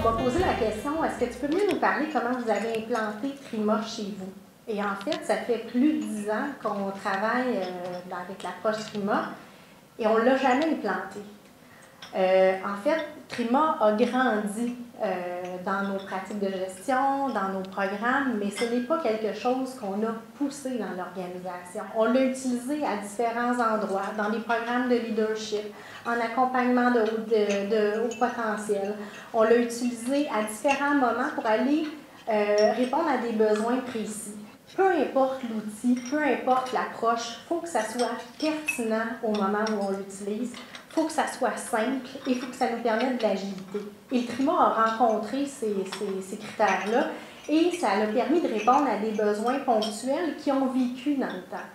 m'a posé la question, est-ce que tu peux mieux nous parler comment vous avez implanté Trima chez vous? Et en fait, ça fait plus de 10 ans qu'on travaille avec l'approche Trima et on ne l'a jamais implanté. En fait, Trima a grandi dans nos pratiques de gestion, dans nos programmes, mais ce n'est pas quelque chose qu'on a poussé dans l'organisation. On l'a utilisé à différents endroits, dans les programmes de leadership, en accompagnement de haut potentiel. On l'a utilisé à différents moments pour aller répondre à des besoins précis. Peu importe l'outil, peu importe l'approche, il faut que ça soit pertinent au moment où on l'utilise. Il faut que ça soit simple et il faut que ça nous permette de l'agilité. Et le Trima a rencontré ces critères-là et ça a permis de répondre à des besoins ponctuels qui ont vécu dans le temps.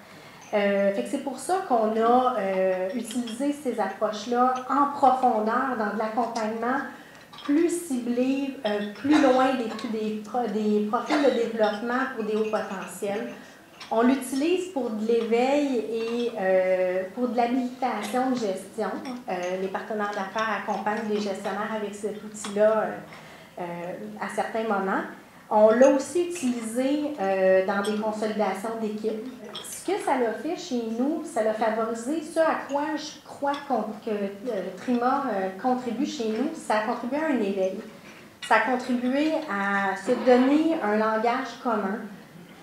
C'est pour ça qu'on a utilisé ces approches-là en profondeur dans de l'accompagnement plus ciblé, plus loin des profils de développement pour des hauts potentiels. On l'utilise pour de l'éveil et pour de l'habilitation de gestion. Les partenaires d'affaires accompagnent les gestionnaires avec cet outil-là à certains moments. On l'a aussi utilisé dans des consolidations d'équipes. Ce que ça l'a fait chez nous, ça l'a favorisé ce à quoi je crois que Trima contribue chez nous, ça a contribué à un éveil. Ça a contribué à se donner un langage commun.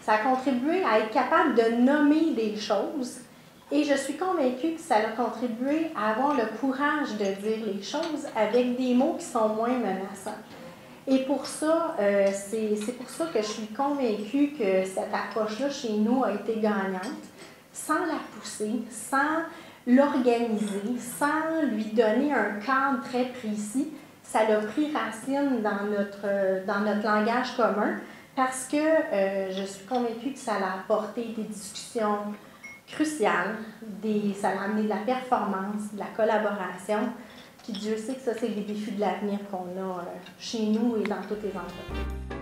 Ça a contribué à être capable de nommer des choses et je suis convaincue que ça a contribué à avoir le courage de dire les choses avec des mots qui sont moins menaçants. Et pour ça, c'est pour ça que je suis convaincue que cette approche-là chez nous a été gagnante, sans la pousser, sans l'organiser, sans lui donner un cadre très précis. Ça a pris racine dans notre langage commun. Parce que je suis convaincue que ça a apporté des discussions cruciales, ça a amené de la performance, de la collaboration. Puis Dieu sait que ça, c'est les défis de l'avenir qu'on a chez nous et dans toutes les entreprises.